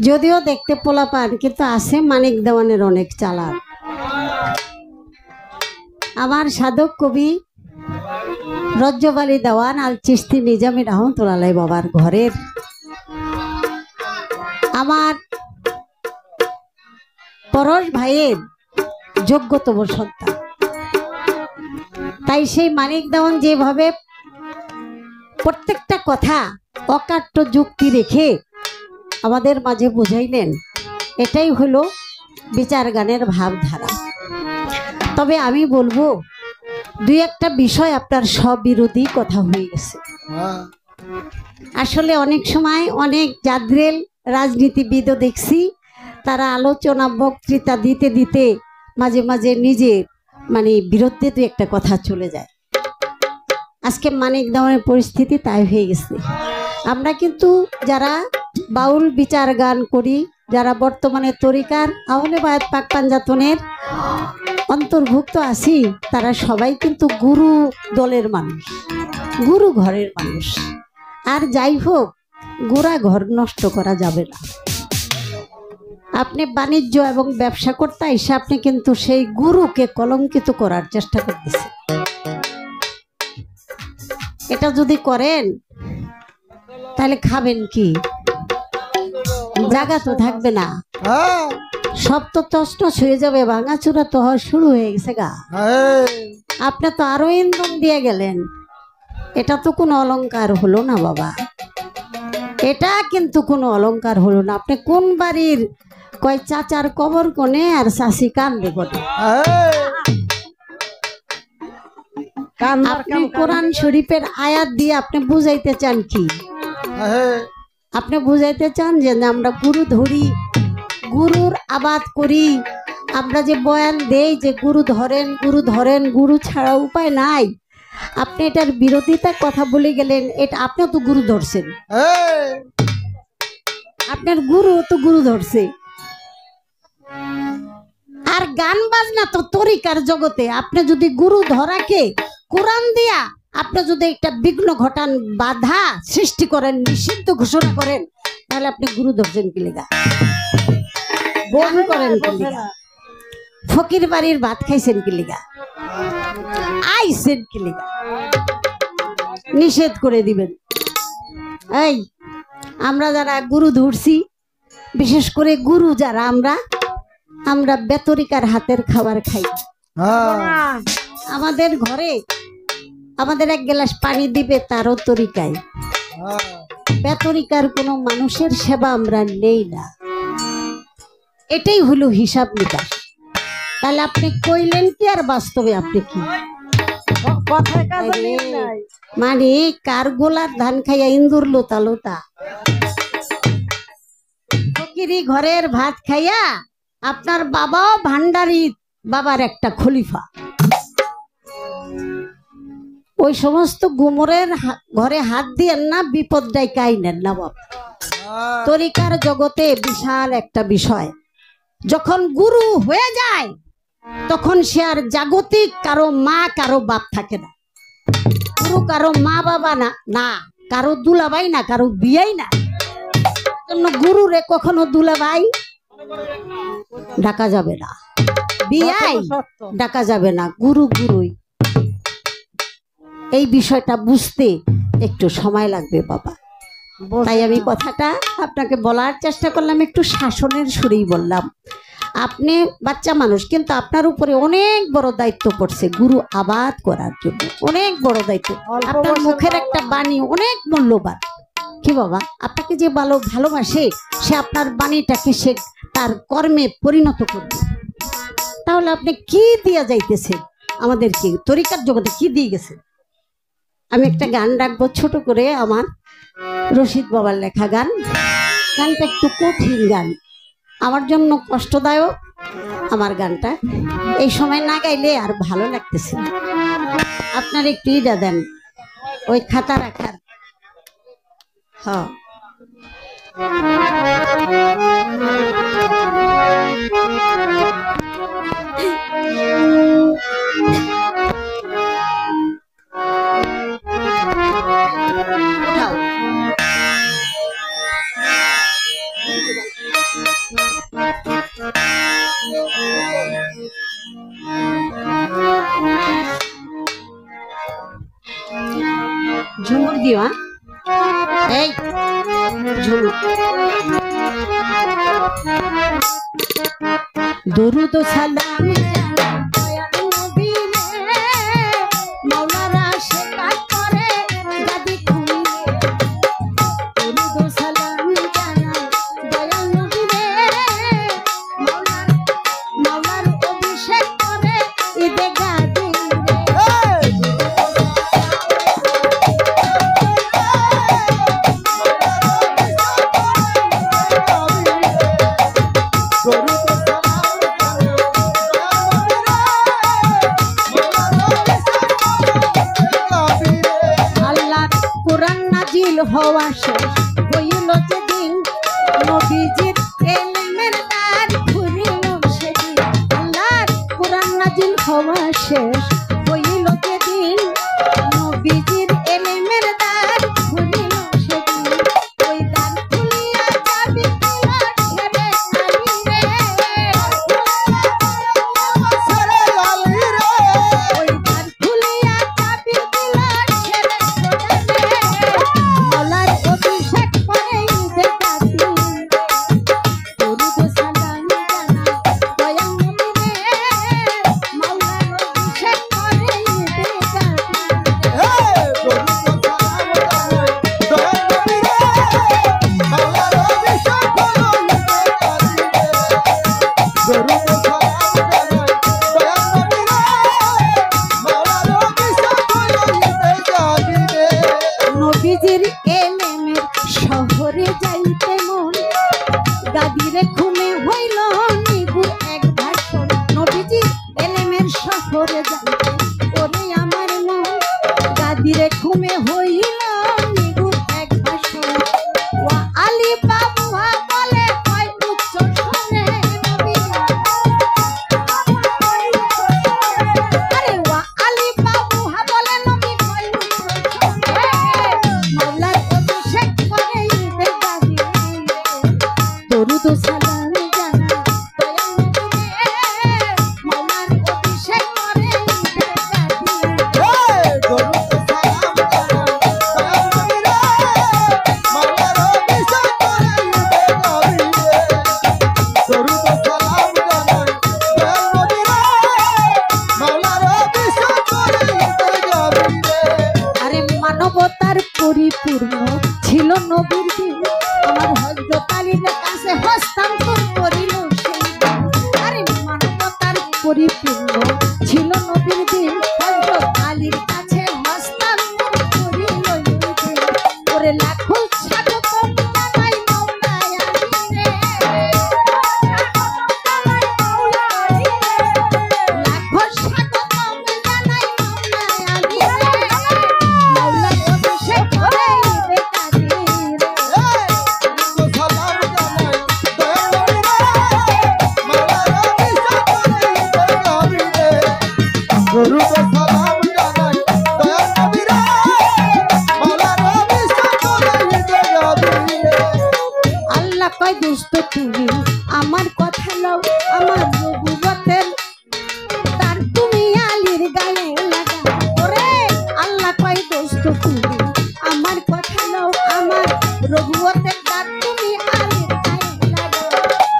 যদিও দেখতে পোলাপান কিন্তু আছে মানিক দেওয়ানের অনেক চালাক। আমার সাধক কবি রজ্জব আলী দেওয়ান আল চিশতি নিজামী রহমতুল্লাহ বাবার ঘরের আমার পরশ ভাইয়ের যোগ্যতম সন্তান। তাই সেই মানিক দেওয়ান যেভাবে প্রত্যেকটা কথা অকাট্য যুক্তি রেখে আমাদের মাঝে বুঝাইলেন, এটাই হলো বিচার গানের ভাবধারা। তবে আমি বলবো দুই একটা বিষয় আপনার স্ববিরোধী কথা হয়ে গেছে। আসলে অনেক সময় অনেক জাদ্রেল রাজনীতিবিদও দেখছি তারা আলোচনা বক্তৃতা দিতে দিতে মাঝে মাঝে নিজে বিরুদ্ধে দুই একটা কথা চলে যায়। আজকে মানিক দেওয়ানের পরিস্থিতি তাই হয়ে গেছে। আমরা কিন্তু যারা বাউল বিচার গান করি, যারা বর্তমানে তরিকার আহলে বায়াত পাক পাঞ্জাতনের অন্তর্ভুক্ত আছি, তারা সবাই কিন্তু গুরু দলের মানুষ, গুরু ঘরের মানুষ। আর যাই হোক, গোড়া ঘর নষ্ট করা যাবে না। আপনি বাণিজ্য এবং ব্যবসা করতে এসে আপনি কিন্তু সেই গুরুকে কলঙ্কিত করার চেষ্টা করতেছেন। এটা যদি করেন তাহলে খাবেন কি? জায়গা তো থাকবে না, সব তো তছনছ হয়ে যাবে, ভাঙাচুরা তো হওয়া শুরু হয়ে গেছে গা। আপনি তো আরো ইন্ধন দিয়ে গেলেন। এটা তো কোনো অলংকার হলো না বাবা, এটা কিন্তু কোনো অলংকার হলো না। আপনি কোন বাড়ির কয় চাচার কবর কোণে আর চাষি কান্দে কোণে? আপনি কোরআন শরীফের আয়াত দিয়ে আপনি বুঝাইতে চান কি? আপনি বুঝাইতে চান যে আমরা গুরু ধরি, গুরুর আবাদ করি, আমরা যে বয়ান দেই যে গুরু ধরেন, গুরু ধরেন, গুরু ছাড়া উপায় নাই। আপনি এটার বিরোধিতা কথা বলে গেলেন। এটা আপনিও তো গুরু ধরছেন, আপনার গুরু তো গুরু ধরছে। আর গান বাজনা তো তরিকার জগতে আপনি যদি গুরু ধরাকে কোরআন দিয়া আপনি যদি একটা বিঘ্ন ঘটান, বাধা সৃষ্টি করেন, নিষিদ্ধ ঘোষণা করেন, তাহলে আপনি গুরু ধরছেন কি লেগা? বন করেন কি লেগা? ফকির বাড়ির ভাত খাইছেন কি লেগা? আইছেন কি লেগা? নিষেধ করে দিবেন। এই আমরা যারা গুরু ধরছি, বিশেষ করে গুরু যারা আমরা বেতরিকার হাতের খাবার খাই। আমাদের ঘরে আমাদের এক গ্লাস পানি দিবে তারও তরিকায়। বেতরিকার কোনো মানুষের সেবা আমরা নেই না। এটাই হলো হিসাব নিকাশ। তাহলে আপনি কইলেন কি আর বাস্তবে আপনি কি? কার গোলার ধান খাইয়া ইন্দুর লোতা লোতা, ফকিরি ঘরের ভাত খাইয়া আপনার বাবাও ভান্ডারি বাবার একটা খলিফা। ওই সমস্ত গুমরের ঘরে হাত দিয়েন না, বিপদ ডাইকাই নেন না বাবা। তরিকার জগতে বিশাল একটা বিষয়, যখন গুরু হয়ে যায় তখন সে আর জাগতিক কারো মা কারো বাপ থাকে না। গুরু কারো মা বাবা না, কারো দুলাভাই না, কারো বিয়াই না। গুরু রে কখনো দুলাভাই ডাকা যাবে না, বিয়াই ডাকা যাবে না, গুরু গুরুই। এই বিষয়টা বুঝতে একটু সময় লাগবে বাবা। তাই আমি কথাটা আপনাকে বলার চেষ্টা করলাম, একটু শাসনের সুরেই বললাম। আপনি বাচ্চা মানুষ, কিন্তু আপনার উপরে অনেক বড় দায়িত্ব পড়ছে গুরু আবাদ করার জন্য, অনেক বড় দায়িত্ব। আপনার মুখের একটা বাণী অনেক মূল্যবান। কি বাবা, আপনাকে যে ভালোবাসে সে আপনার বাণীটাকে সে তার কর্মে পরিণত করবে। তাহলে আপনি কি দিয়া যাইতেছেন আমাদেরকে? তরিকার জগতে কি দিয়ে গেছেন? আমি একটা গান রাখবো ছোট করে, আমার রশিদ বাবার লেখা গান। গানটা একটু কঠিন গান, আমার জন্য কষ্টদায়ক। আমার গানটা এই সময় না গাইলে আর ভালো লাগতেছে। আপনার একটু ইডা দেন, ওই খাতা রাখার। হ্যাঁ, ঝুমুর দিও এই ঝুমুর দরুদ সালাম হওয়া শেষ হইল যেদিন নবীজির এলেমের দ্বার খুলিল সেদিন আল্লাহর কোরআন নাজিল হওয়া শেষ হইল যেদিন নবীজির এলেমের দ্বার খুলিল সেদিন ওই দ্বার খুলিয়া যাবি নবীজির এলেমের শহরে যাইতে মন গাদিরে খুমে হইল নিগুর এক ভাষণ নবীজির এলেমের শহরে যাইতে ওরে আমার মন গাদিরে খুমে হইল নিগুর এক ভাষণ ওয়া আলী বাবুয়া বলে কয় উচ্চ শুনে নবী আরে ওয়া আলী বাবুয়া বলে নবী কয় উচ্চ শুনে দরুদ সালাম জানা দয়াল নবীরে মাওলার অভিষেক করে দরুদ সালাম জানা দয়াল নবীরে মাওলার অভিষেক করে দরুদ সালাম জানা দয়াল নবীরে মাওলার অভিষেক করে আরে মানবতার পরিপূর্ণ ছিল নবীর দিন আমার হযরত আলীর কাছে হস্তান্তর করিল সেই আরে মানবতার পরিপূর্ণ ছিল নবীর দিন হযরত আলীর কাছে হস্তান্তর করিল ওরে লাখো স্বাগতম জানাই মাওলা আলী রে লাখো স্বাগতম জানাই মাওলা আলী রে মাওলা অভিষেক করে দরুদ সালাম জানাই দয়াল নবীরে মাওলার অভিষেক করে আল্লাহ কয় দোস্ত তুমি আমার কথা লও আমার নবুয়তের তার তুমি আলীর গায়ে লাগা ওরে আল্লাহ কয় দোস্ত তুমি আমার কথা লও আমার নবুয়তের তার তুমি আলীর গায়ে লাগা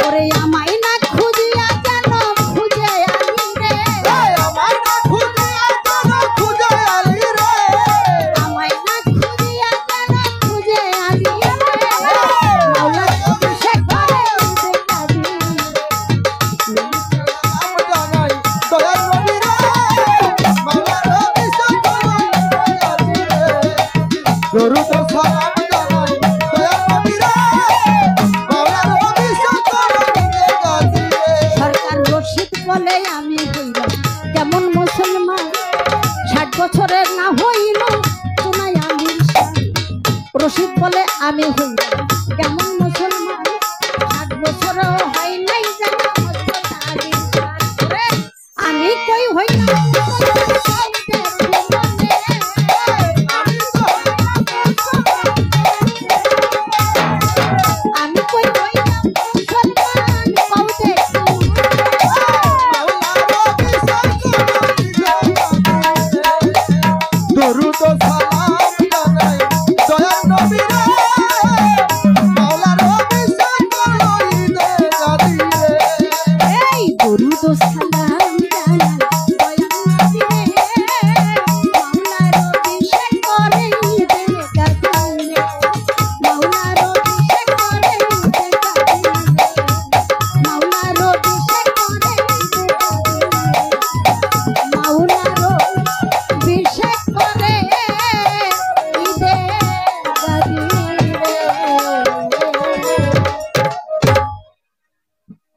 ওরে আমায় না খুঁজিয়া জানো খুঁজে আলী রে আমায় না খুঁজিয়া জানো খুঁজে আলী রে আমায় না খুঁজিয়া জানো খুঁজে আলী রে মাওলার অভিষেক করে সালাম জানাই দয়াল নবীরে মাওলার অভিষেক করে দরুদ সালাম জানাই দয়াল নবীরে মাওলার অভিষেক করে সরকার রশিদ বলে আমি হইলাম কেমন মুসলমান 60 বছরের না হইল তোমায় আলীর শান রশিদ বলে আমি হইলাম কেমন মুসলমান 60 বছরও হয় নাই জানা হযরত আলীর শান রে আমি কই হইলাম আমি কই হইলাম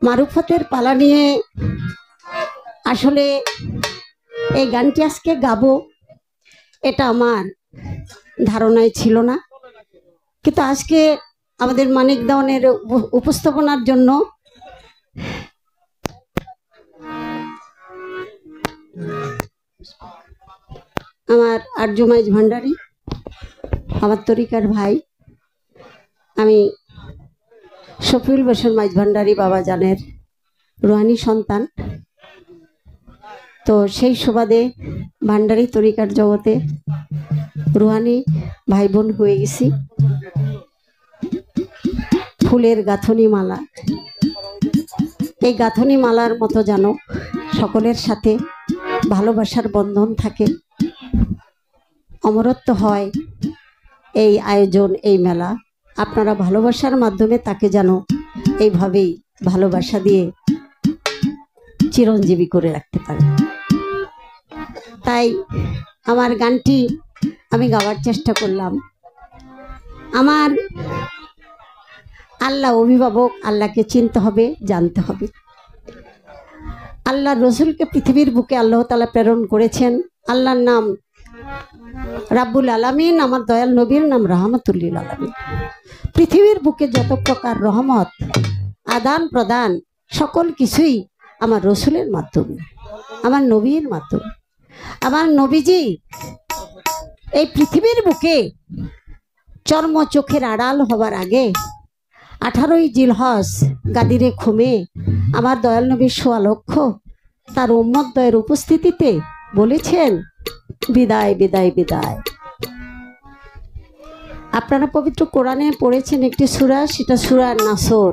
মারুফতের পালা নিয়ে আসলে এই গানটি আজকে গাবো, এটা আমার ধারণায় ছিল না, কিন্তু আজকে আমাদের মানিক দেওয়ানের উপস্থাপনার জন্য আমার আরজু মাইজ ভান্ডারী, আমার তরিকার ভাই, আমি শফিউল বসর মাইজ ভান্ডারী বাবা জানের রুহানি সন্তান। তো সেই সুবাদে ভান্ডারী তরিকার জগতে রুহানি ভাই বোন হয়ে গেছি। ফুলের গাঁথনি মালা, এই গাঁথনি মালার মতো যেন সকলের সাথে ভালোবাসার বন্ধন থাকে, অমরত্ব হয় এই আয়োজন, এই মেলা। আপনারা ভালোবাসার মাধ্যমে তাকে যেন এইভাবেই ভালোবাসা দিয়ে চিরঞ্জীবী করে রাখতে পারেন। তাই আমার গানটি আমি গাওয়ার চেষ্টা করলাম। আমার আল্লাহ অভিভাবক, আল্লাহকে চিনতে হবে, জানতে হবে। আল্লাহ রসুলকে পৃথিবীর বুকে আল্লাহ তাআলা প্রেরণ করেছেন। আল্লাহর নাম রাব্বুল আলামিন, আমার দয়াল নবীর নাম রহমতুল্লিল আলামিন। পৃথিবীর বুকে যত প্রকার রহমত আদান প্রদান সকল কিছুই আমার রসুলের মাধ্যমে, আমার নবীর মাধ্যমে। আমার নবীজি এই পৃথিবীর বুকে চর্ম চোখের আড়াল হবার আগে 18ই জিলহজ গাদিরে খুমে আমার দয়াল নবীর সোয়া লক্ষ তার উম্মত দয়ের উপস্থিতিতে বলেছেন, বিদায় বিদায় বিদায়। আপনারা পবিত্র কোরআনে পড়েছেন একটি সূরা, সেটা সূরা নাসর।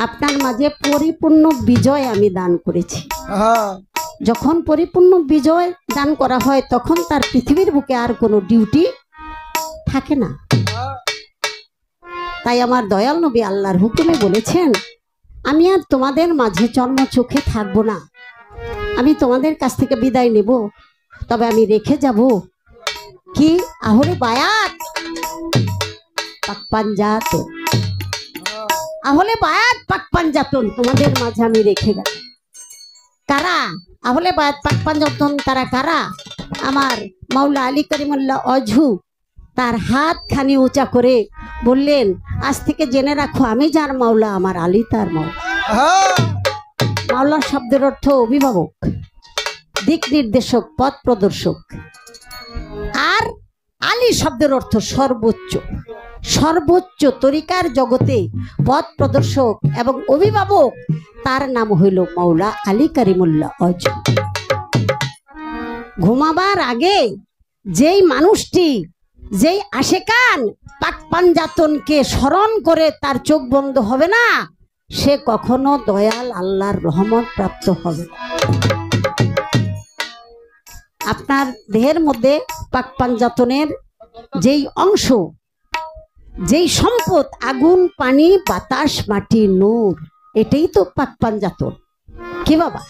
আপনার মাঝে পরিপূর্ণ বিজয় আমি দান করেছি। যখন পরিপূর্ণ বিজয় দান করা হয় তখন তার পৃথিবীর বুকে আর কোনো ডিউটি থাকে না। তাই আমার দয়াল নবী আল্লাহর হুকুমে বলেছেন, আমি আর তোমাদের মাঝে চর্ম চোখে থাকবো না, আমি তোমাদের কাছ থেকে বিদায় নেব, তবে আমি রেখে যাব কি আহলে বায়াত পাক পাঞ্জাতন, আহলে বায়াত পাক পাঞ্জাতন তোমাদের মাঝে আমি রেখে গেলাম। কারা আহলে বায়াত পাক পাঞ্জাতন? তারা কারা? আমার মাওলা আলী করিমুল্লাহ অজহু তার হাত খানি উঁচা করে বললেন, আজ থেকে জেনে রাখো আমি যার মাওলা, আমার আলী তার মাওলা। মাওলা শব্দের অর্থ অভিভাবক, দিক নির্দেশক, পথ প্রদর্শক। আর আলী শব্দের অর্থ সর্বোচ্চ, সর্বোচ্চ তরিকার জগতে পথ প্রদর্শক এবং অভিভাবক, তার নাম হইল মাওলা আলী করিমুল্লাহ অজহু। ঘুমাবার আগে যেই মানুষটি, যেই আশেকান পাক পাঞ্জাতনকে স্মরণ করে তার চোখ বন্ধ হবে না, সে কখনো দয়াল আল্লাহর রহমত প্রাপ্ত হবে না। আপনার দেহের মধ্যে পাক পাঞ্জাতনের যেই অংশ, যেই সম্পদ, আগুন, পানি, বাতাস, মাটি, নূর, এটাই তো পাক পাঞ্জাতন। কি বাবা,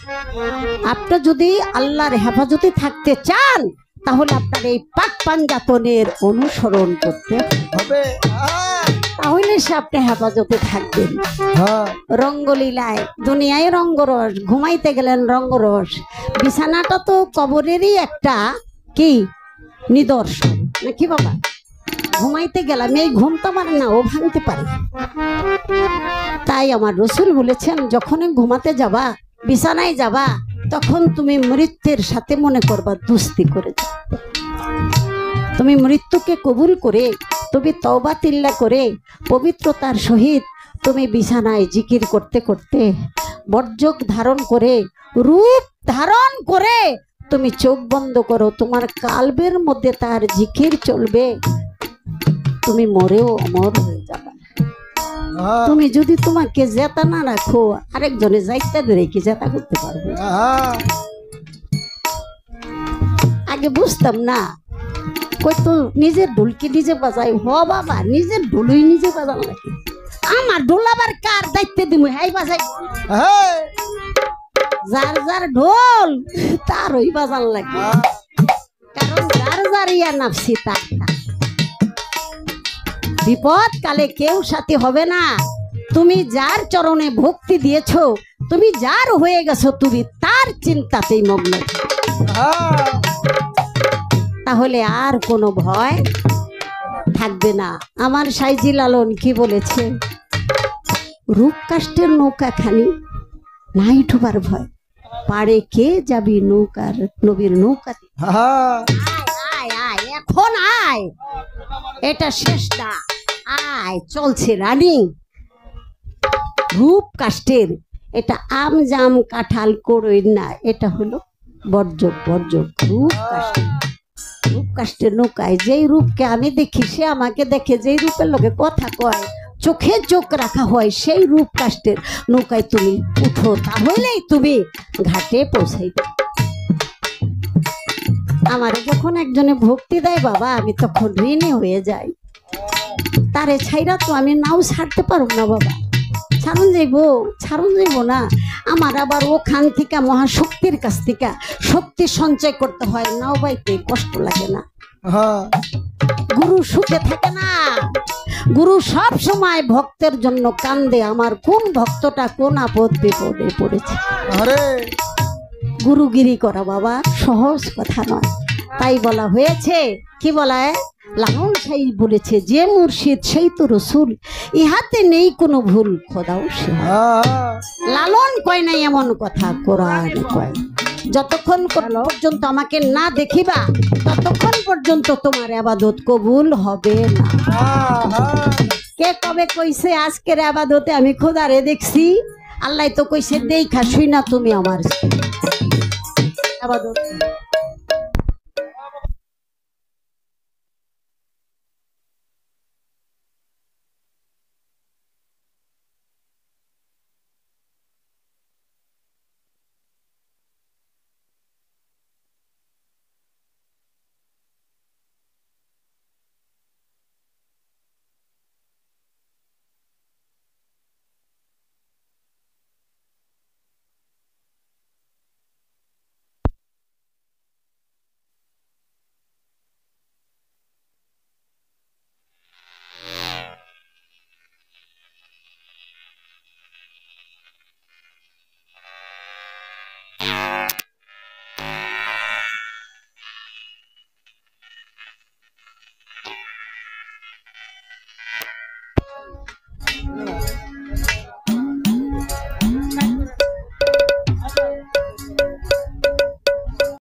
আপনি যদি আল্লাহর হেফাজতে থাকতে চান তাহলে আপনার এই পাক পাঞ্জাতনের অনুসরণ করতে হবে, তাহলে সে আপনি হেফাজতে থাকবেন। রঙ্গলীলায় দুনিয়ায় রঙ্গরস, ঘুমাইতে গেলেন রঙ্গরস, বিছানাটা তো কবরেরই একটা কি নিদর্শন নাকি বাবা? ঘুমাইতে গেলাম, এই ঘুম তো আমার না, ও ভাঙতে পারে। তাই আমার রসুল বলেছেন, যখনই ঘুমাতে যাবা, বিছানায় যাবা, তখন তুমি মৃত্যুর সাথে মনে করবা দুস্তি করে যাও। তুমি মৃত্যুকে কবুল করে, তুমি তওবা তিল্লা করে, পবিত্রতার সহিত তুমি বিছানায় জিকির করতে করতে, বর্জক ধারণ করে, রূপ ধারণ করে তুমি চোখ বন্ধ করো, তোমার কালবের মধ্যে তার জিকির চলবে, তুমি মরেও অমর হয়ে যাবে। তুমি যদি তোমাকে জেতা না রাখো, আরেকজনে যাইতে রেখে জেতা করতে পারবে। আগে বুঝতাম না, কই তো নিজের ঢোলকি নিজে বাজাই। হ বাবা, নিজের ঢোলই নিজে বাজানো নাকি? আমার ঢোল আবার কার দায়িত্বে দিব? হাই বাজাই, যার যার ঢোল তার ওই বাজান লাগে, কারণ যার যার ইয়া নাফসি তার। বিপদ কালে কেউ সাথী হবে না, তুমি যার চরণে ভক্তি দিয়েছো, তুমি যার হয়ে গেছো, তুমি তার চিন্তাতেই মগ্ন। হ্যাঁ তাহলে আর কোনো ভয় থাকবে না। আমার সাইজি লালন কি বলেছে, রূপ কাষ্টের নৌকা খানি নাই ডুবার ভয়, পারে কে যাবি নৌকার নবীর নৌকাতে। হ্যাঁ আয় আয় এখন আয়, এটা শেষ না, আয় চলছে রানিং। রূপ কাষ্টের এটা আম জাম কাঁঠাল করই না, এটা হলো বর্জ্য বর্জ্য রূপ কাষ্টের। রূপ কাষ্টের নৌকায় যেই রূপকে আমি দেখি সে আমাকে দেখে, যেই রূপের লোকে কথা কয়, চোখে চোখ রাখা হয়, সেই রূপ কাষ্টের নৌকায় তুমি উঠো, তাহলেই তুমি ঘাটে পৌঁছাইবে। আমারে যখন একজনে ভক্তি দেয় বাবা, আমি তখন ঋণী হয়ে যাই। তারে ছাইরা তো আমি নাও ছাড়তে পারব না বাবা, ছাড়ুন যাইব না। আমার আবার ওখান থেকে মহাশক্তির কাছ থেকে শক্তি সঞ্চয় করতে হয়, নাও বাইতে কষ্ট লাগে না। হ্যাঁ গুরু সুখে থাকে না, গুরু সব সময় ভক্তের জন্য কান্দে, আমার কোন ভক্তটা কোন আপদ বিপদে পড়েছে। আরে গুরুগিরি করা বাবা সহজ কথা নয়। তাই বলা হয়েছে, কি বলা হয়, লালন সাই বলেছে, যে মুর্শিদ সেই তো রসুল, ইহাতে নেই কোনো ভুল, খোদাও সে। হ্যাঁ লালন কয় নাই এমন কথা, কোরআন কয়। যতক্ষণ পর্যন্ত আমাকে না দেখিবা, ততক্ষণ পর্যন্ত তোমার আবাদত কবুল হবে না। হ্যাঁ কে কবে কইছে আজকের আবাদতে আমি খোদারে দেখছি? আল্লাহ তো কইছে, দেখা শুই না তুমি আমার আবাদত।